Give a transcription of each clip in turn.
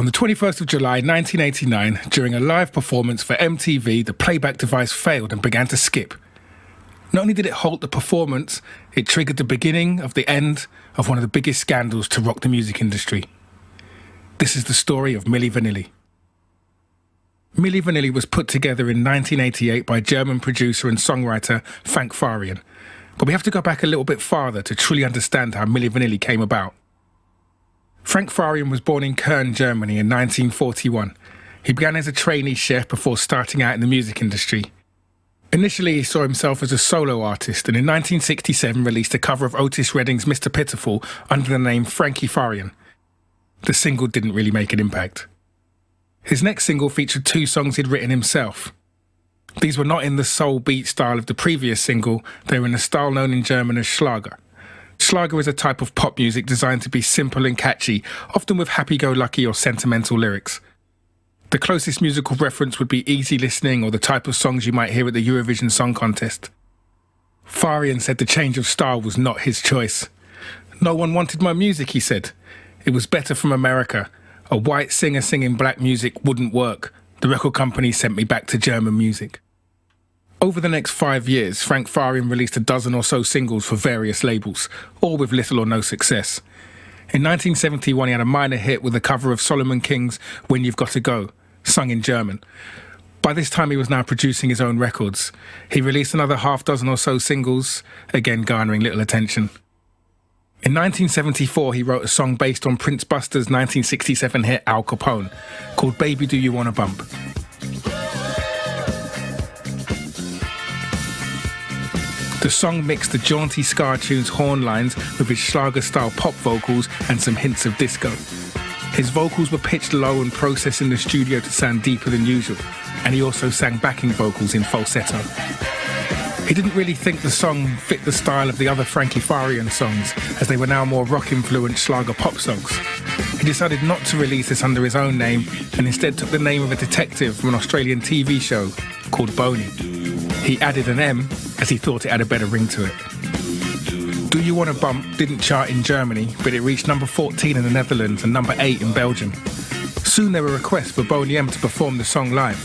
On the 21st of July 1989, during a live performance for MTV, the playback device failed and began to skip. Not only did it halt the performance, it triggered the beginning of the end of one of the biggest scandals to rock the music industry. This is the story of Milli Vanilli. Milli Vanilli was put together in 1988 by German producer and songwriter Frank Farian. But we have to go back a little bit farther to truly understand how Milli Vanilli came about. Frank Farian was born in Köln, Germany in 1941. He began as a trainee chef before starting out in the music industry. Initially, he saw himself as a solo artist and in 1967 released a cover of Otis Redding's Mr. Pitiful under the name Frankie Farian. The single didn't really make an impact. His next single featured 2 songs he'd written himself. These were not in the soul beat style of the previous single, they were in a style known in German as Schlager. Schlager is a type of pop music designed to be simple and catchy, often with happy-go-lucky or sentimental lyrics. The closest musical reference would be easy listening or the type of songs you might hear at the Eurovision Song Contest. Farian said the change of style was not his choice. "No one wanted my music," he said. "It was better from America. A white singer singing black music wouldn't work. The record company sent me back to German music." Over the next 5 years, Frank Farian released a dozen or so singles for various labels, all with little or no success. In 1971, he had a minor hit with a cover of Solomon King's When You've Got to Go, sung in German. By this time, he was now producing his own records. He released another half dozen or so singles, again garnering little attention. In 1974, he wrote a song based on Prince Buster's 1967 hit Al Capone, called Baby Do You Wanna Bump. The song mixed the jaunty ska tune's horn lines with his Schlager-style pop vocals and some hints of disco. His vocals were pitched low and processed in the studio to sound deeper than usual, and he also sang backing vocals in falsetto. He didn't really think the song fit the style of the other Frankie Farian songs, as they were now more rock-influenced Schlager pop songs. He decided not to release this under his own name and instead took the name of a detective from an Australian TV show called BONEY. He added an M as he thought it had a better ring to it. Do You Wanna Bump didn't chart in Germany, but it reached number 14 in the Netherlands and number 8 in Belgium. Soon there were requests for BONEY M to perform the song live.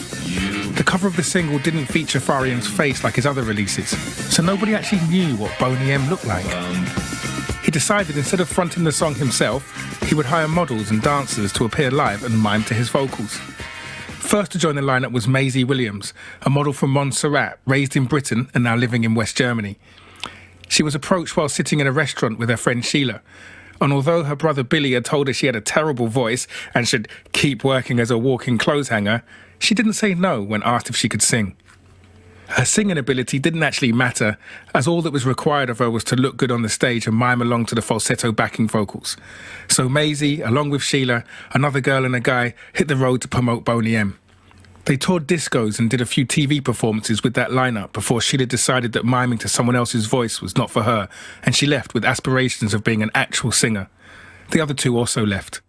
The cover of the single didn't feature Farian's face like his other releases, so nobody actually knew what BONEY M looked like. He decided instead of fronting the song himself, he would hire models and dancers to appear live and mime to his vocals. First to join the lineup was Maisie Williams, a model from Montserrat, raised in Britain and now living in West Germany. She was approached while sitting in a restaurant with her friend Sheila, and although her brother Billy had told her she had a terrible voice and should keep working as a walking clothes hanger, she didn't say no when asked if she could sing. Her singing ability didn't actually matter, as all that was required of her was to look good on the stage and mime along to the falsetto backing vocals. So Maisie, along with Sheila, another girl and a guy, hit the road to promote BONEY M. They toured discos and did a few TV performances with that lineup before Sheila decided that miming to someone else's voice was not for her, and she left with aspirations of being an actual singer. The other 2 also left.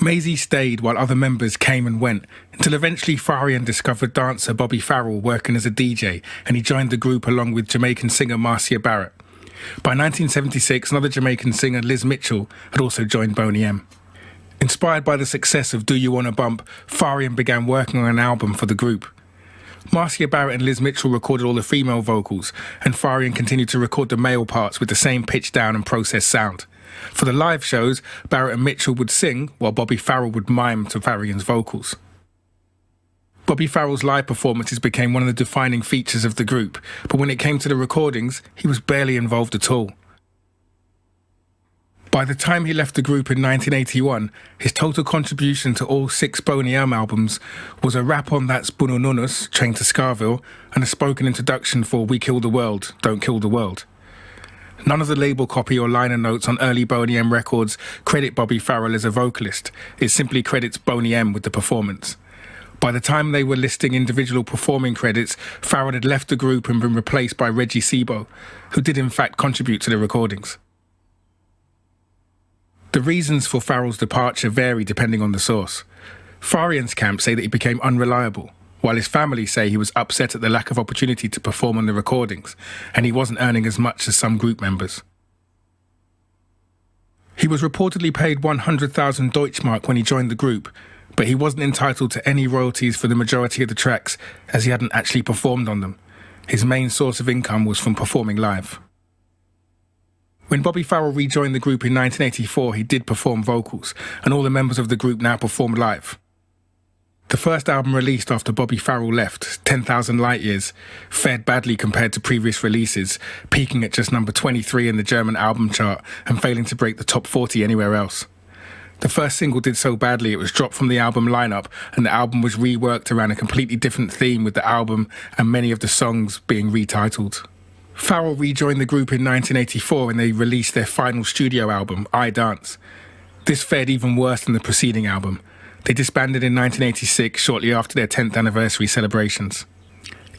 Maisie stayed while other members came and went, until eventually Farian discovered dancer Bobby Farrell working as a DJ, and he joined the group along with Jamaican singer Marcia Barrett. By 1976, another Jamaican singer, Liz Mitchell, had also joined BONEY M. Inspired by the success of Do You Wanna Bump, Farian began working on an album for the group. Marcia Barrett and Liz Mitchell recorded all the female vocals, and Farian continued to record the male parts with the same pitch down and processed sound. For the live shows, Barrett and Mitchell would sing, while Bobby Farrell would mime to Farian's vocals. Bobby Farrell's live performances became one of the defining features of the group, but when it came to the recordings, he was barely involved at all. By the time he left the group in 1981, his total contribution to all 6 BONEY M albums was a rap on That's Bunununus, Train to Scarville, and a spoken introduction for We Kill the World, Don't Kill the World. None of the label copy or liner notes on early BONEY M records credit Bobby Farrell as a vocalist. It simply credits BONEY M with the performance. By the time they were listing individual performing credits, Farrell had left the group and been replaced by Reggie Sebo, who did in fact contribute to the recordings. The reasons for Farrell's departure vary depending on the source. Farian's camp say that he became unreliable, while his family say he was upset at the lack of opportunity to perform on the recordings, and he wasn't earning as much as some group members. He was reportedly paid 100,000 Deutschmark when he joined the group, but he wasn't entitled to any royalties for the majority of the tracks as he hadn't actually performed on them. His main source of income was from performing live. When Bobby Farrell rejoined the group in 1984, he did perform vocals, and all the members of the group now performed live. The first album released after Bobby Farrell left, 10,000 Light Years, fared badly compared to previous releases, peaking at just number 23 in the German album chart and failing to break the top 40 anywhere else. The first single did so badly it was dropped from the album lineup, and the album was reworked around a completely different theme, with the album and many of the songs being retitled. Farrell rejoined the group in 1984 when they released their final studio album, I Dance. This fared even worse than the preceding album. They disbanded in 1986, shortly after their 10th anniversary celebrations.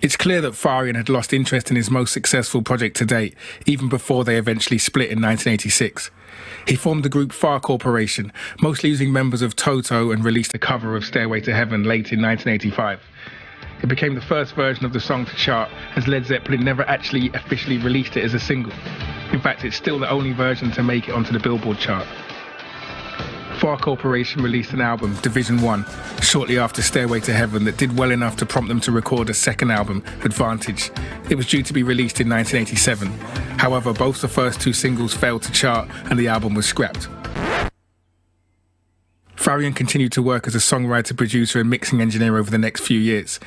It's clear that Farian had lost interest in his most successful project to date, even before they eventually split in 1986. He formed the group FAR Corporation, mostly using members of Toto, and released a cover of Stairway to Heaven late in 1985. It became the first version of the song to chart, as Led Zeppelin never actually officially released it as a single. In fact, it's still the only version to make it onto the Billboard chart. FAR Corporation released an album, Division 1, shortly after Stairway to Heaven, that did well enough to prompt them to record a second album, Advantage. It was due to be released in 1987. However, both the first two singles failed to chart and the album was scrapped. Farian continued to work as a songwriter, producer and mixing engineer over the next few years.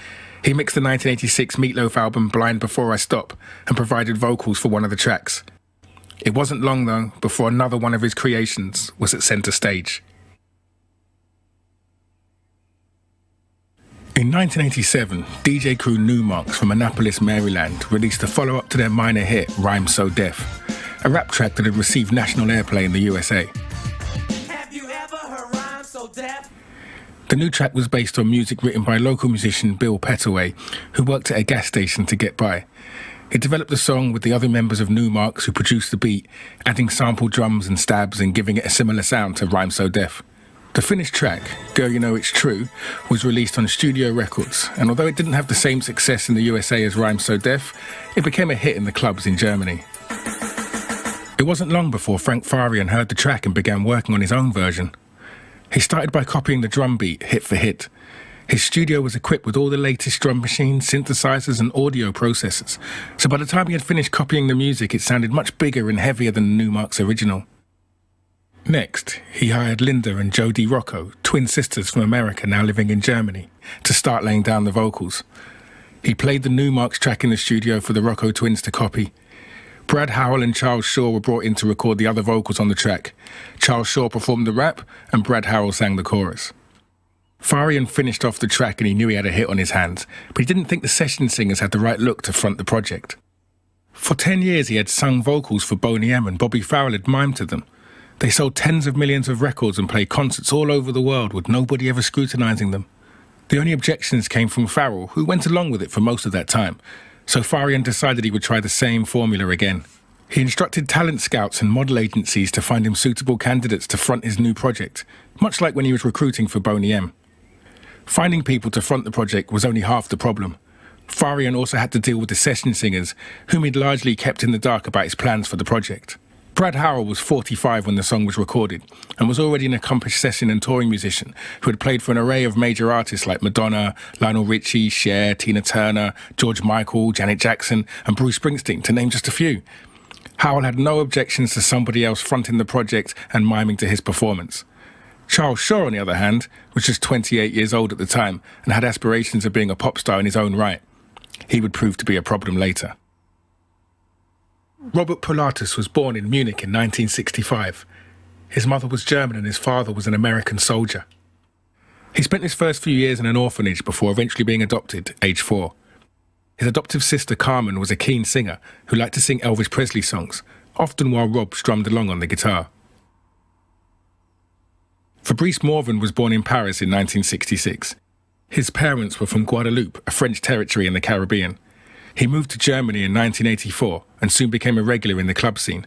He mixed the 1986 Meatloaf album Blind Before I Stop and provided vocals for one of the tracks. It wasn't long, though, before another one of his creations was at centre stage. In 1987, DJ crew Newmarks from Annapolis, Maryland released a follow-up to their minor hit, Rhyme So Deaf, a rap track that had received national airplay in the USA. Have you ever heard Rhyme So Deaf? The new track was based on music written by local musician Bill Petaway, who worked at a gas station to get by. It developed the song with the other members of Newmarks who produced the beat, adding sample drums and stabs and giving it a similar sound to Rhyme So Deaf. The finished track, Girl You Know It's True, was released on Studio Records, and although it didn't have the same success in the USA as Rhyme So Deaf, it became a hit in the clubs in Germany. It wasn't long before Frank Farian heard the track and began working on his own version. He started by copying the drum beat hit for hit. His studio was equipped with all the latest drum machines, synthesizers and audio processors, so by the time he had finished copying the music, it sounded much bigger and heavier than the Newmarks' original. Next, he hired Linda and Jody Rocco, twin sisters from America now living in Germany, to start laying down the vocals. He played the Newmarks track in the studio for the Rocco twins to copy. Brad Howell and Charles Shaw were brought in to record the other vocals on the track. Charles Shaw performed the rap, and Brad Howell sang the chorus. Farian finished off the track and he knew he had a hit on his hands, but he didn't think the session singers had the right look to front the project. For 10 years he had sung vocals for BONEY M, and Bobby Farrell had mimed to them. They sold tens of millions of records and played concerts all over the world with nobody ever scrutinising them. The only objections came from Farrell, who went along with it for most of that time, so Farian decided he would try the same formula again. He instructed talent scouts and model agencies to find him suitable candidates to front his new project, much like when he was recruiting for BONEY M. Finding people to front the project was only half the problem. Farian also had to deal with the session singers, whom he'd largely kept in the dark about his plans for the project. Brad Howell was 45 when the song was recorded, and was already an accomplished session and touring musician who had played for an array of major artists like Madonna, Lionel Richie, Cher, Tina Turner, George Michael, Janet Jackson, and Bruce Springsteen, to name just a few. Howell had no objections to somebody else fronting the project and miming to his performance. Charles Shaw, on the other hand, was just 28 years old at the time and had aspirations of being a pop star in his own right. He would prove to be a problem later. Robert Pilatus was born in Munich in 1965. His mother was German and his father was an American soldier. He spent his first few years in an orphanage before eventually being adopted, age 4. His adoptive sister Carmen was a keen singer who liked to sing Elvis Presley songs, often while Rob strummed along on the guitar. Fabrice Morvan was born in Paris in 1966. His parents were from Guadeloupe, a French territory in the Caribbean. He moved to Germany in 1984 and soon became a regular in the club scene.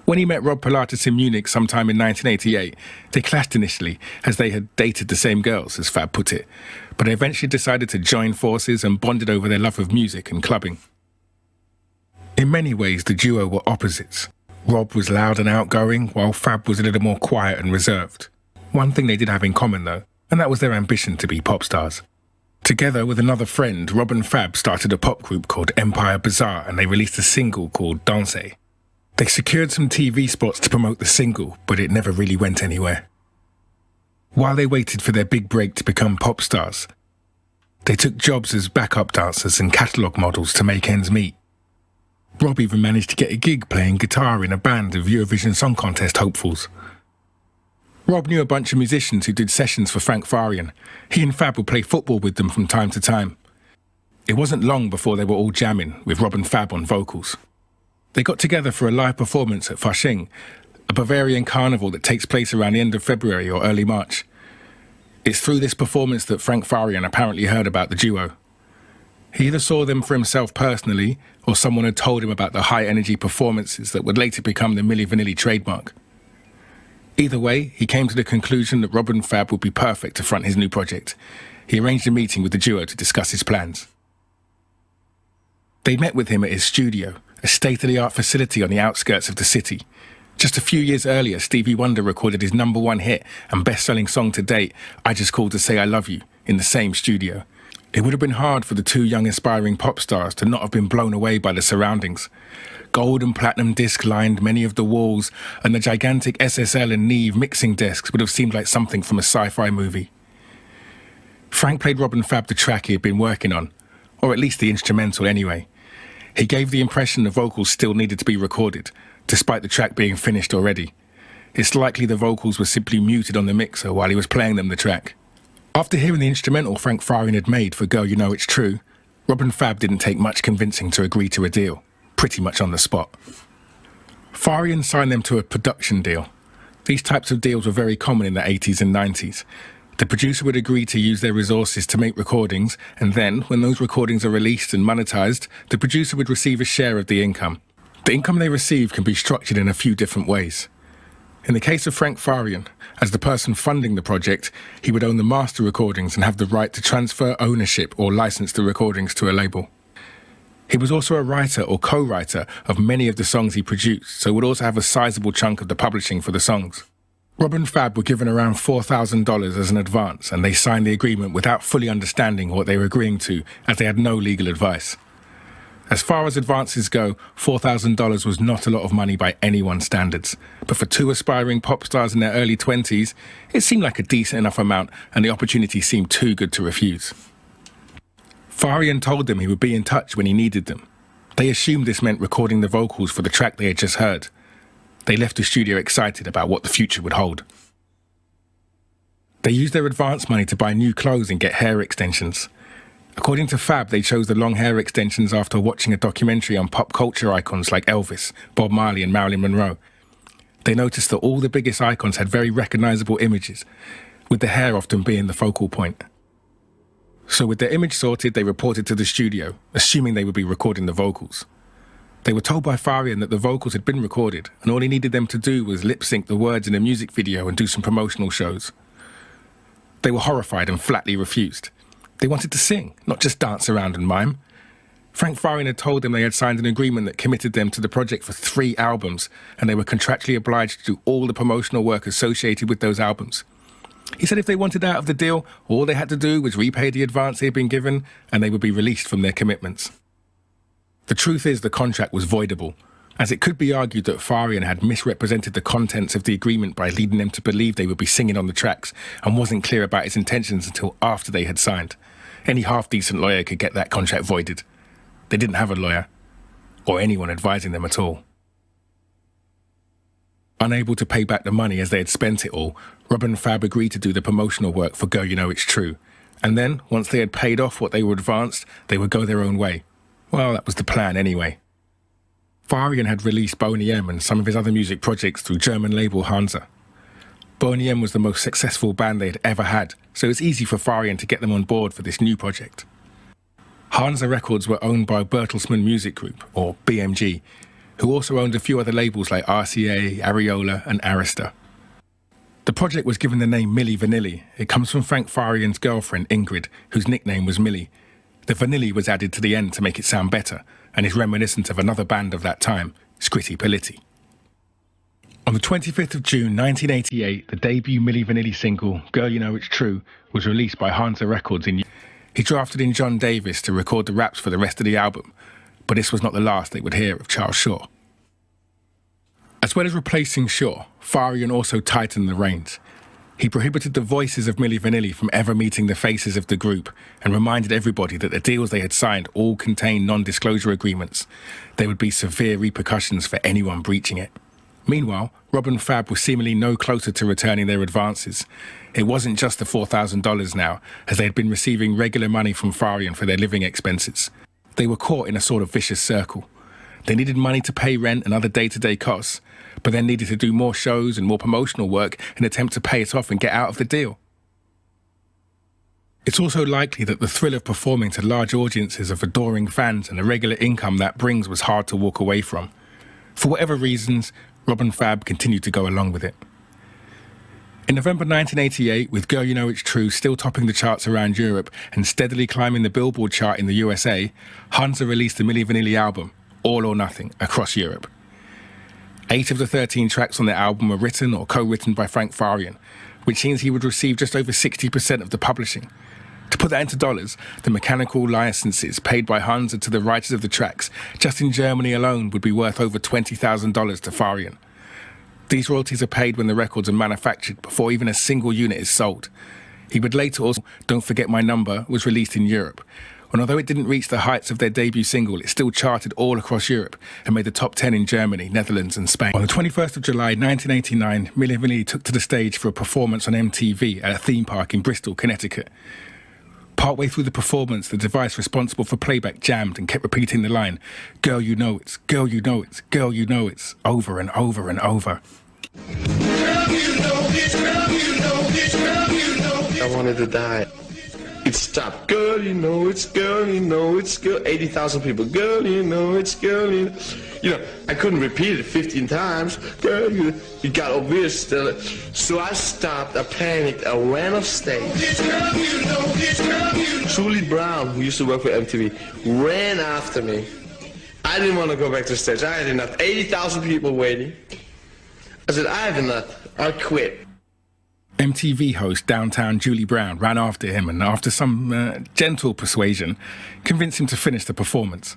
When he met Rob Pilatus in Munich sometime in 1988, they clashed initially, as they had dated the same girls, as Fab put it, but they eventually decided to join forces and bonded over their love of music and clubbing. In many ways, the duo were opposites. Rob was loud and outgoing, while Fab was a little more quiet and reserved. One thing they did have in common, though, and that was their ambition to be pop stars. Together with another friend, Rob and Fab started a pop group called Empire Bazaar, and they released a single called Danse. They secured some TV spots to promote the single, but it never really went anywhere. While they waited for their big break to become pop stars, they took jobs as backup dancers and catalogue models to make ends meet. Rob even managed to get a gig playing guitar in a band of Eurovision Song Contest hopefuls. Rob knew a bunch of musicians who did sessions for Frank Farian. He and Fab would play football with them from time to time. It wasn't long before they were all jamming, with Rob and Fab on vocals. They got together for a live performance at Fasching, a Bavarian carnival that takes place around the end of February or early March. It's through this performance that Frank Farian apparently heard about the duo. He either saw them for himself personally, or someone had told him about the high-energy performances that would later become the Milli Vanilli trademark. Either way, he came to the conclusion that Rob and Fab would be perfect to front his new project. He arranged a meeting with the duo to discuss his plans. They met with him at his studio, a state-of-the-art facility on the outskirts of the city. Just a few years earlier, Stevie Wonder recorded his #1 hit and best-selling song to date, I Just Called to Say I Love You, in the same studio. It would have been hard for the two young aspiring pop stars to not have been blown away by the surroundings. Gold and platinum disc lined many of the walls, and the gigantic SSL and Neve mixing desks would have seemed like something from a sci-fi movie. Frank played Rob and Fab the track he had been working on, or at least the instrumental anyway. He gave the impression the vocals still needed to be recorded, despite the track being finished already. It's likely the vocals were simply muted on the mixer while he was playing them the track. After hearing the instrumental Frank Farian had made for Girl You Know It's True, Rob and Fab didn't take much convincing to agree to a deal, pretty much on the spot. Farian signed them to a production deal. These types of deals were very common in the 80s and 90s. The producer would agree to use their resources to make recordings, and then, when those recordings are released and monetized, the producer would receive a share of the income. The income they receive can be structured in a few different ways. In the case of Frank Farian, as the person funding the project, he would own the master recordings and have the right to transfer ownership or license the recordings to a label. He was also a writer or co-writer of many of the songs he produced, so would also have a sizable chunk of the publishing for the songs. Rob and Fab were given around $4,000 as an advance, and they signed the agreement without fully understanding what they were agreeing to, as they had no legal advice. As far as advances go, $4,000 was not a lot of money by anyone's standards, but for two aspiring pop stars in their early 20s, it seemed like a decent enough amount, and the opportunity seemed too good to refuse. Farian told them he would be in touch when he needed them. They assumed this meant recording the vocals for the track they had just heard. They left the studio excited about what the future would hold. They used their advance money to buy new clothes and get hair extensions. According to Fab, they chose the long hair extensions after watching a documentary on pop culture icons like Elvis, Bob Marley and Marilyn Monroe. They noticed that all the biggest icons had very recognizable images, with the hair often being the focal point. So with their image sorted, they reported to the studio, assuming they would be recording the vocals. They were told by Farian that the vocals had been recorded, and all he needed them to do was lip-sync the words in a music video and do some promotional shows. They were horrified and flatly refused. They wanted to sing, not just dance around and mime. Frank Farian had told them they had signed an agreement that committed them to the project for 3 albums, and they were contractually obliged to do all the promotional work associated with those albums. He said if they wanted out of the deal, all they had to do was repay the advance they had been given, and they would be released from their commitments. The truth is the contract was voidable, as it could be argued that Farian had misrepresented the contents of the agreement by leading them to believe they would be singing on the tracks, and wasn't clear about his intentions until after they had signed. Any half-decent lawyer could get that contract voided. They didn't have a lawyer, or anyone advising them at all. Unable to pay back the money as they had spent it all, Rob and Fab agreed to do the promotional work for Girl You Know It's True, and then, once they had paid off what they were advanced, they would go their own way. Well, that was the plan anyway. Farian had released BONEY M and some of his other music projects through German label Hansa. BONEY M was the most successful band they had ever had, so it was easy for Farian to get them on board for this new project. Hansa Records were owned by Bertelsmann Music Group, or BMG, who also owned a few other labels like RCA, Areola and Arista. The project was given the name Milli Vanilli. It comes from Frank Farian's girlfriend Ingrid, whose nickname was Milli. The Vanilli was added to the end to make it sound better, and is reminiscent of another band of that time, Scritti Politti. On the 25th of June 1988, the debut Milli Vanilli single, Girl You Know It's True, was released by Hansa Records in. He drafted in John Davis to record the raps for the rest of the album, but this was not the last they would hear of Charles Shaw. As well as replacing Shaw, Farian also tightened the reins. He prohibited the voices of Milli Vanilli from ever meeting the faces of the group and reminded everybody that the deals they had signed all contained non-disclosure agreements. There would be severe repercussions for anyone breaching it. Meanwhile, Rob and Fab were seemingly no closer to returning their advances. It wasn't just the $4,000 now, as they had been receiving regular money from Farian for their living expenses. They were caught in a sort of vicious circle. They needed money to pay rent and other day-to-day costs, but then needed to do more shows and more promotional work in an attempt to pay it off and get out of the deal. It's also likely that the thrill of performing to large audiences of adoring fans and the regular income that brings was hard to walk away from. For whatever reasons, Rob and Fab continued to go along with it. In November 1988, with Girl You Know It's True still topping the charts around Europe and steadily climbing the Billboard chart in the USA, Hansa released the Milli Vanilli album, All or Nothing, across Europe. 8 of the 13 tracks on the album were written or co-written by Frank Farian, which means he would receive just over 60% of the publishing. To put that into dollars, the mechanical licenses paid by Hansa to the writers of the tracks, just in Germany alone, would be worth over $20,000 to Farian. These royalties are paid when the records are manufactured before even a single unit is sold. He would later also, Don't Forget My Number, was released in Europe. And although it didn't reach the heights of their debut single, it still charted all across Europe and made the top 10 in Germany, Netherlands and Spain. On the 21st of July 1989, Milli Vanilli took to the stage for a performance on MTV at a theme park in Bristol, Connecticut. Partway through the performance, the device responsible for playback jammed and kept repeating the line, "Girl, you know it's, girl, you know it's, girl, you know it's," over and over and over. Girl, you know it's, girl, you know it's, girl, you know it's. I wanted to die. It stopped. Girl, you know it's, girl, you know it's, girl. 80,000 people. Girl, you know it's, girl, you know. You know, I couldn't repeat it 15 times. Girl, it got obvious still. So I stopped, I panicked, I ran off stage. Girl, you know it's, girl, you know. Julie Brown, who used to work for MTV, ran after me. I didn't want to go back to the stage. I had enough. 80,000 people waiting. I said, I have enough. I quit. MTV host Downtown Julie Brown ran after him and, after some gentle persuasion, convinced him to finish the performance.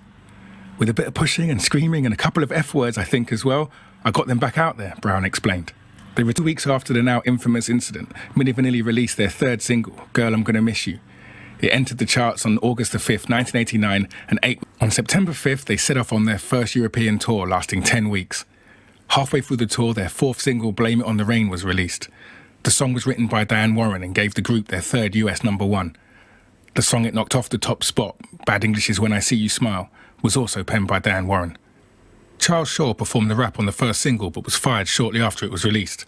With a bit of pushing and screaming and a couple of F words, I think, as well, I got them back out there, Brown explained. They were 2 weeks after the now infamous incident. Milli Vanilli released their third single, Girl, I'm Gonna Miss You. It entered the charts on August the 5th, 1989, and on September 5th, they set off on their first European tour lasting 10 weeks. Halfway through the tour, their fourth single, Blame It on the Rain, was released. The song was written by Diane Warren and gave the group their third US #1. The song it knocked off the top spot, Bad English Is When I See You Smile, was also penned by Diane Warren. Charles Shaw performed the rap on the first single but was fired shortly after it was released.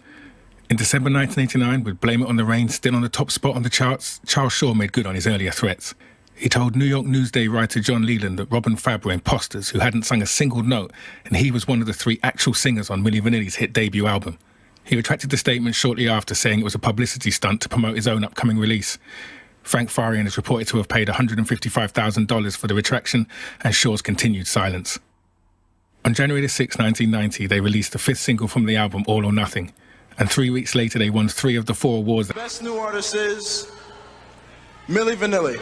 In December 1989, with Blame It on the Rain still on the top spot on the charts, Charles Shaw made good on his earlier threats. He told New York Newsday writer John Leland that Rob and Fab were imposters who hadn't sung a single note, and he was one of the 3 actual singers on Milli Vanilli's hit debut album. He retracted the statement shortly after, saying it was a publicity stunt to promote his own upcoming release. Frank Farian is reported to have paid $155,000 for the retraction and Shaw's continued silence. On January 6, 1990, they released the 5th single from the album, All or Nothing, and 3 weeks later they won 3 of the 4 awards. Best new artist is Milli Vanilli.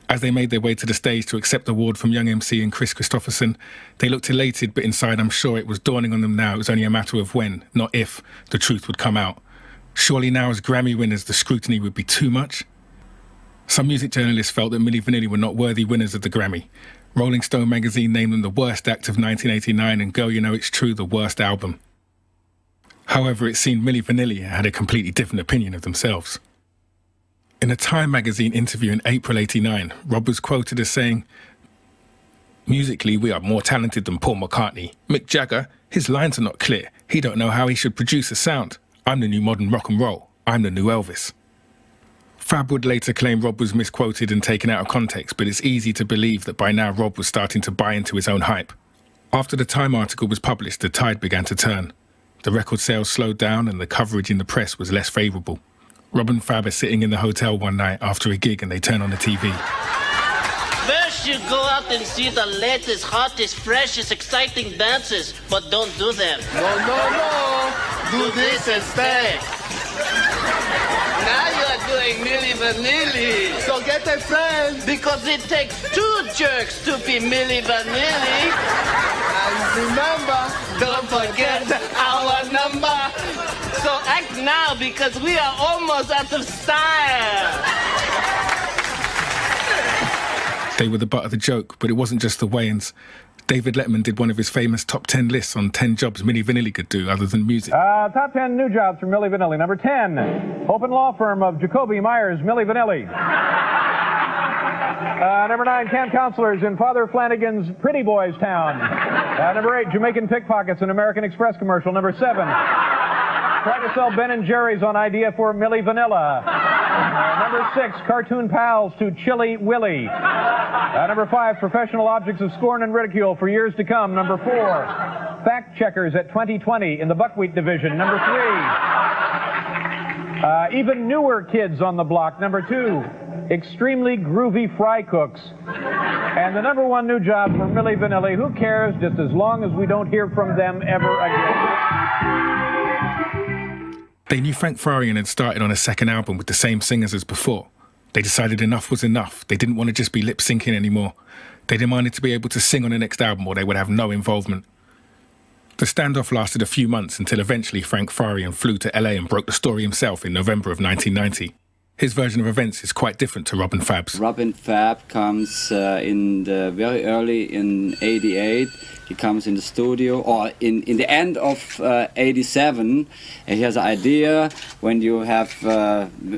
As they made their way to the stage to accept the award from Young MC and Chris Christopherson, they looked elated, but inside I'm sure it was dawning on them now it was only a matter of when, not if, the truth would come out. Surely now as Grammy winners the scrutiny would be too much? Some music journalists felt that Milli Vanilli were not worthy winners of the Grammy. Rolling Stone magazine named them the worst act of 1989 and Girl You Know It's True the worst album. However, it seemed Milli Vanilli had a completely different opinion of themselves. In a Time magazine interview in April '89, Rob was quoted as saying, "Musically, we are more talented than Paul McCartney. Mick Jagger, his lines are not clear. He don't know how he should produce a sound. I'm the new modern rock and roll. I'm the new Elvis." Fab would later claim Rob was misquoted and taken out of context, but it's easy to believe that by now Rob was starting to buy into his own hype. After the Time article was published, the tide began to turn. The record sales slowed down and the coverage in the press was less favourable. Rob and Fab are sitting in the hotel one night after a gig and they turn on the TV. This you go out and see the latest, hottest, freshest, exciting dances, but don't do them. No. Do this instead. Now you are doing Milli Vanilli. So get a friend. Because it takes two jerks to be Milli Vanilli. And remember, Don't forget our number. So act now because we are almost out of style. They were the butt of the joke, but it wasn't just the Wayans. David Letterman did one of his famous top 10 lists on 10 jobs Milli Vanilli could do other than music. Top 10 new jobs for Milli Vanilli. Number 10, open law firm of Jacoby Myers, Milli Vanilli. Number 9, camp counselors in Father Flanagan's Pretty Boys Town. Number 8, Jamaican pickpockets in American Express commercial. Number 7, try to sell Ben & Jerry's on idea for Milli Vanilla. Number 6, cartoon pals to Chili Willy. Number 5, professional objects of scorn and ridicule for years to come. Number 4, fact checkers at 2020 in the buckwheat division. Number 3, even newer kids on the block. Number 2, extremely groovy fry cooks. And the number 1 new job for Milli Vanilli, who cares, just as long as we don't hear from them ever again. They knew Frank Farian had started on a second album with the same singers as before. They decided enough was enough. They didn't want to just be lip-syncing anymore. They demanded to be able to sing on the next album or they would have no involvement. The standoff lasted a few months until eventually Frank Farian flew to LA and broke the story himself in November of 1990. His version of events is quite different to Robin Fab's. Robin Fab comes in the very early in '88. He comes in the studio, or in the end of '87. He has an idea when you have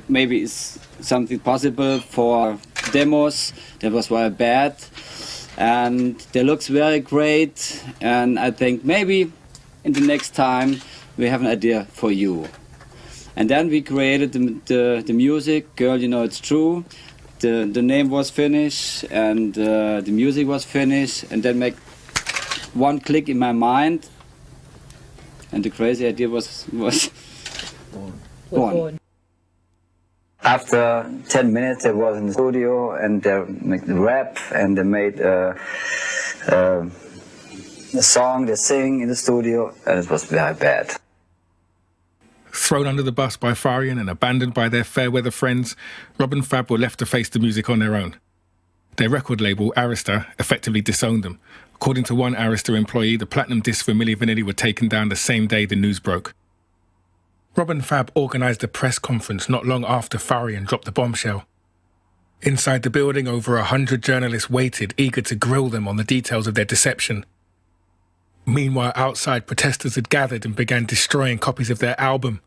maybe it's something possible for demos that was very bad, and they looks very great. And I think maybe in the next time we have an idea for you. And then we created the music, Girl, You Know It's True. The name was finished and the music was finished, and then make one click in my mind, and the crazy idea was born. After 10 minutes I was in the studio and they made the rap and they made a song, they sing in the studio, and it was very bad. Thrown under the bus by Farian and abandoned by their fair-weather friends, Rob and Fab were left to face the music on their own. Their record label, Arista, effectively disowned them. According to one Arista employee, the platinum discs for Milli Vanilli were taken down the same day the news broke. Rob and Fab organised a press conference not long after Farian dropped the bombshell. Inside the building, over 100 journalists waited, eager to grill them on the details of their deception. Meanwhile, outside, protesters had gathered and began destroying copies of their album.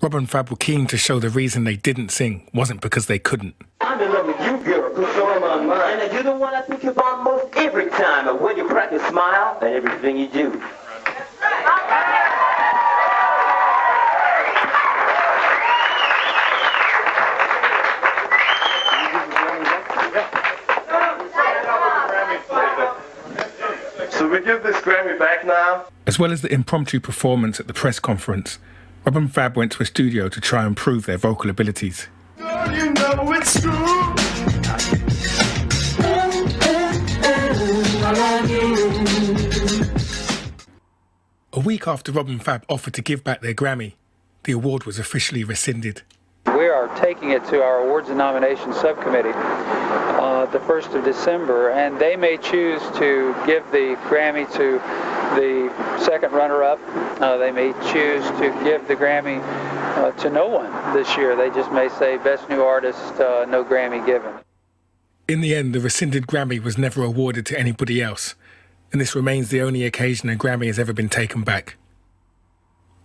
Rob and Fab were keen to show the reason they didn't sing wasn't because they couldn't. I'm in love with you, girl, cause you're on my mind. And you're the one I think about most every time. And when you crack a smile and everything you do. So we give this Grammy back now? As well as the impromptu performance at the press conference, Rob and Fab went to a studio to try and prove their vocal abilities. Girl, you know it's true. A week after Rob and Fab offered to give back their Grammy, the award was officially rescinded. We are taking it to our awards and nominations subcommittee the 1st of December, and they may choose to give the Grammy to the second runner-up. They may choose to give the Grammy to no one this year. They just may say Best New Artist, no Grammy given. In the end, the rescinded Grammy was never awarded to anybody else, and this remains the only occasion a Grammy has ever been taken back.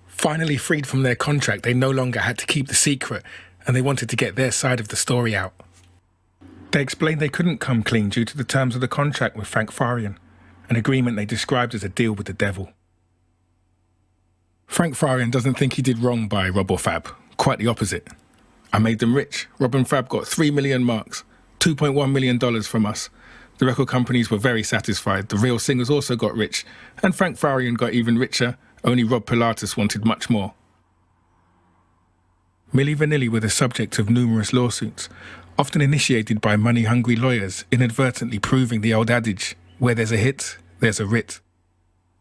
Finally freed from their contract, they no longer had to keep the secret, and they wanted to get their side of the story out. They explained they couldn't come clean due to the terms of the contract with Frank Farian, an agreement they described as a deal with the devil. Frank Farian doesn't think he did wrong by Rob or Fab, quite the opposite. I made them rich. Rob and Fab got 3 million marks, $2.1 million from us. The record companies were very satisfied. The real singers also got rich, and Frank Farian got even richer. Only Rob Pilatus wanted much more. Milli Vanilli were the subject of numerous lawsuits. often initiated by money-hungry lawyers, inadvertently proving the old adage, where there's a hit, there's a writ.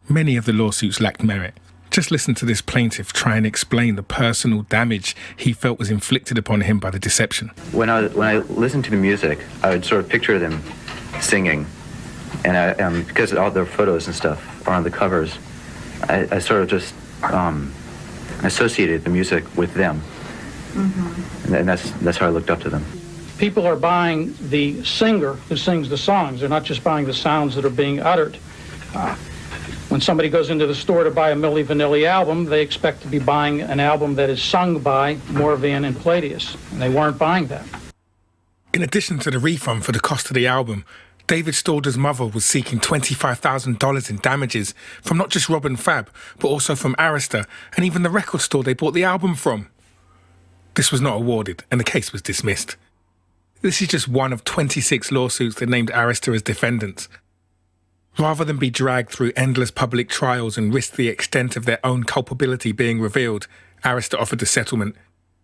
Many of the lawsuits lacked merit. Just listen to this plaintiff try and explain the personal damage he felt was inflicted upon him by the deception. When I listened to the music, I would sort of picture them singing, and because all their photos and stuff are on the covers, I sort of just associated the music with them, and that's how I looked up to them. People are buying the singer who sings the songs. They're not just buying the sounds that are being uttered. When somebody goes into the store to buy a Milli Vanilli album, they expect to be buying an album that is sung by Morvan and Palladius, and they weren't buying that. In addition to the refund for the cost of the album, David Stalder's mother was seeking $25,000 in damages from not just Rob and Fab, but also from Arista and even the record store they bought the album from. This was not awarded, and the case was dismissed. This is just one of 26 lawsuits that named Arista as defendants. Rather than be dragged through endless public trials and risk the extent of their own culpability being revealed, Arista offered a settlement.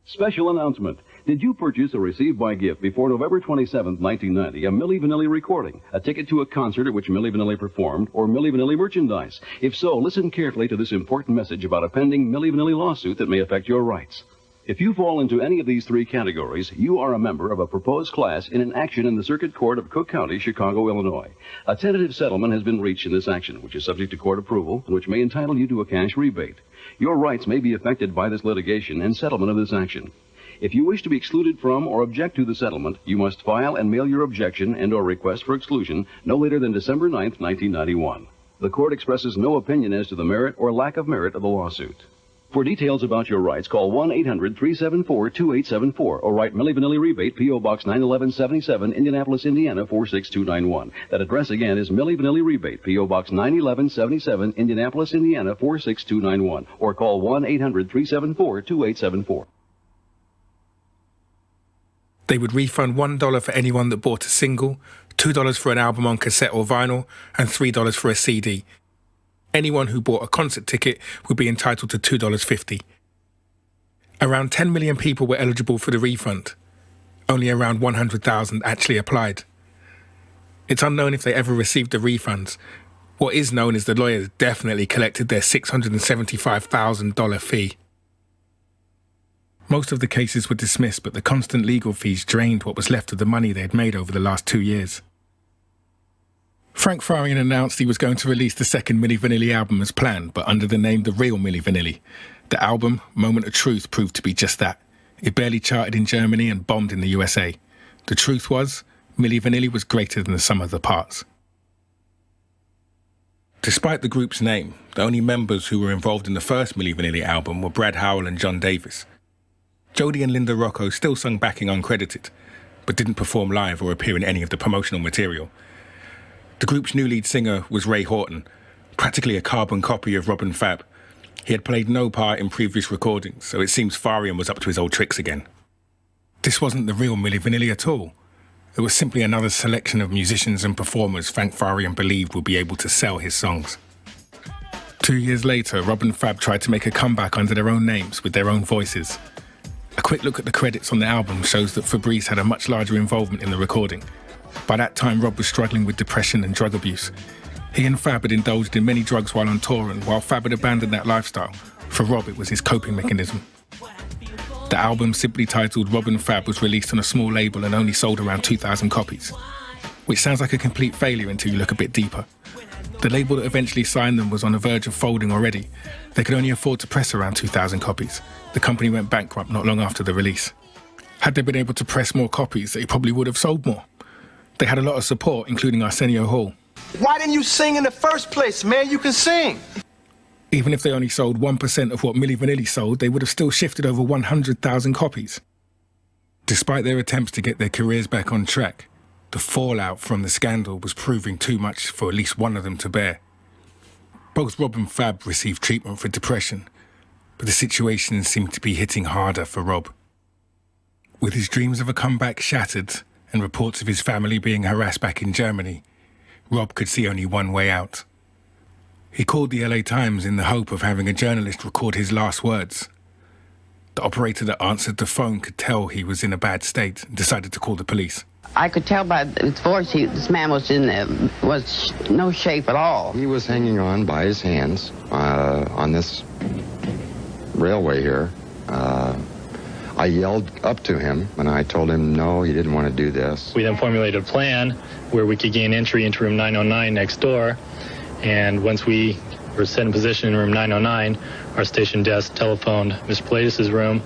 Special announcement. Did you purchase or receive by gift before November 27, 1990, a Milli Vanilli recording, a ticket to a concert at which Milli Vanilli performed, or Milli Vanilli merchandise? If so, listen carefully to this important message about a pending Milli Vanilli lawsuit that may affect your rights. If you fall into any of these three categories, you are a member of a proposed class in an action in the Circuit Court of Cook County, Chicago, Illinois. A tentative settlement has been reached in this action, which is subject to court approval and which may entitle you to a cash rebate. Your rights may be affected by this litigation and settlement of this action. If you wish to be excluded from or object to the settlement, you must file and mail your objection and/or request for exclusion no later than December 9, 1991. The court expresses no opinion as to the merit or lack of merit of the lawsuit. For details about your rights, call 1-800-374-2874 or write Milli Vanilli Rebate, P.O. Box 91177, Indianapolis, Indiana 46291. That address again is Milli Vanilli Rebate, P.O. Box 91177, Indianapolis, Indiana 46291, or call 1-800-374-2874. They would refund $1 for anyone that bought a single, $2 for an album on cassette or vinyl, and $3 for a CD. Anyone who bought a concert ticket would be entitled to $2.50. Around 10 million people were eligible for the refund. Only around 100,000 actually applied. It's unknown if they ever received the refunds. What is known is the lawyers definitely collected their $675,000 fee. Most of the cases were dismissed, but the constant legal fees drained what was left of the money they had made over the last 2 years. Frank Farian announced he was going to release the second Milli Vanilli album as planned, but under the name The Real Milli Vanilli. The album, Moment of Truth, proved to be just that. It barely charted in Germany and bombed in the USA. The truth was, Milli Vanilli was greater than the sum of the parts. Despite the group's name, the only members who were involved in the first Milli Vanilli album were Brad Howell and John Davis. Jody and Linda Rocco still sung backing uncredited, but didn't perform live or appear in any of the promotional material. The group's new lead singer was Ray Horton, practically a carbon copy of Rob and Fab. He had played no part in previous recordings, so it seems Farian was up to his old tricks again. This wasn't the real Milli Vanilli at all. It was simply another selection of musicians and performers Frank Farian believed would be able to sell his songs. 2 years later, Rob and Fab tried to make a comeback under their own names with their own voices. A quick look at the credits on the album shows that Fabrice had a much larger involvement in the recording. By that time, Rob was struggling with depression and drug abuse. He and Fab had indulged in many drugs while on tour, and while Fab had abandoned that lifestyle, for Rob it was his coping mechanism. The album, simply titled Rob and Fab, was released on a small label and only sold around 2,000 copies, which sounds like a complete failure until you look a bit deeper. The label that eventually signed them was on the verge of folding already. They could only afford to press around 2,000 copies. The company went bankrupt not long after the release. Had they been able to press more copies, they probably would have sold more. They had a lot of support, including Arsenio Hall. Why didn't you sing in the first place, man? You can sing. Even if they only sold 1% of what Milli Vanilli sold, they would have still shifted over 100,000 copies. Despite their attempts to get their careers back on track, the fallout from the scandal was proving too much for at least one of them to bear. Both Rob and Fab received treatment for depression, but the situation seemed to be hitting harder for Rob. With his dreams of a comeback shattered, and reports of his family being harassed back in Germany, Rob could see only one way out. He called the LA Times in the hope of having a journalist record his last words. The operator that answered the phone could tell he was in a bad state and decided to call the police. I could tell by his voice this man was no shape at all. He was hanging on by his hands on this railway here. I yelled up to him, and I told him no, he didn't want to do this. We then formulated a plan where we could gain entry into room 909 next door, and once we were set in position in room 909, our station desk telephoned Mr. Pilatus' room,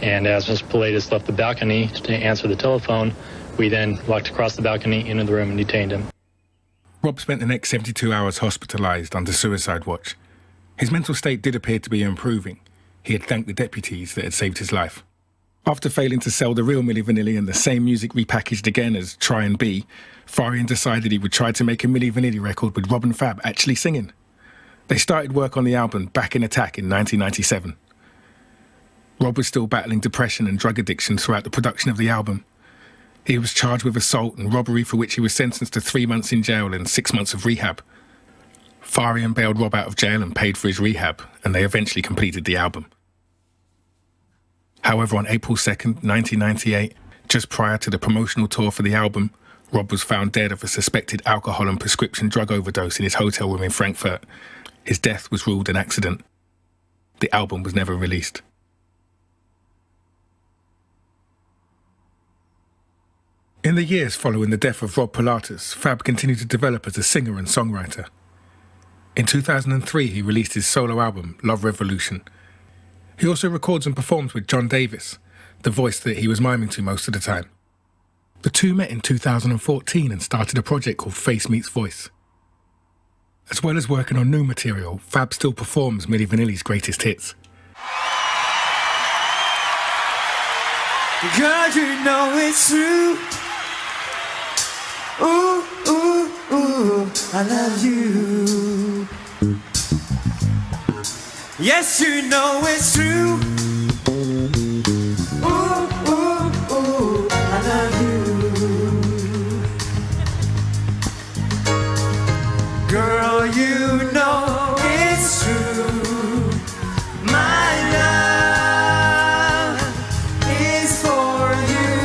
and as Mr. Pilatus left the balcony to answer the telephone, we then walked across the balcony into the room and detained him. Rob spent the next 72 hours hospitalised under suicide watch. His mental state did appear to be improving. He had thanked the deputies that had saved his life. After failing to sell the real Milli Vanilli and the same music repackaged again as Try and Be, Farian decided he would try to make a Milli Vanilli record with Rob and Fab actually singing. They started work on the album Back in Attack in 1997. Rob was still battling depression and drug addiction throughout the production of the album. He was charged with assault and robbery, for which he was sentenced to 3 months in jail and 6 months of rehab. Farian bailed Rob out of jail and paid for his rehab, and they eventually completed the album. However, on April 2nd, 1998, just prior to the promotional tour for the album, Rob was found dead of a suspected alcohol and prescription drug overdose in his hotel room in Frankfurt. His death was ruled an accident. The album was never released. In the years following the death of Rob Pilatus, Fab continued to develop as a singer and songwriter. In 2003, he released his solo album, Love Revolution. He also records and performs with John Davis, the voice that he was miming to most of the time. The two met in 2014 and started a project called Face Meets Voice. As well as working on new material, Fab still performs Milli Vanilli's greatest hits. Girl, you know it's true. Ooh, ooh, ooh, I love you. Yes, you know it's true. Ooh, ooh, ooh, I love you. Girl, you know it's true. My love is for you.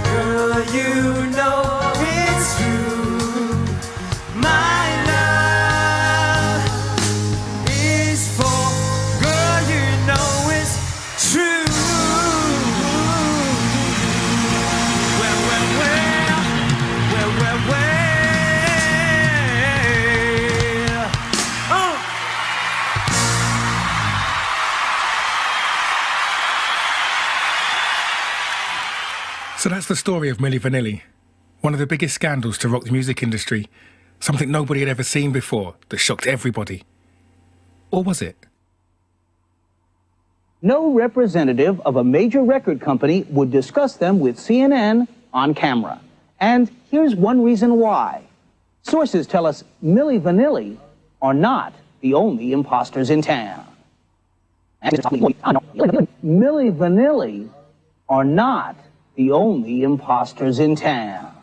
Girl, you know it's true. My love is for, girl, you know it's true. Well. So that's the story of Milli Vanilli, one of the biggest scandals to rock the music industry, something nobody had ever seen before that shocked everybody. Or was it? No representative of a major record company would discuss them with CNN on camera. And here's one reason why. Sources tell us Milli Vanilli are not the only imposters in town. Milli Vanilli are not the only imposters in town.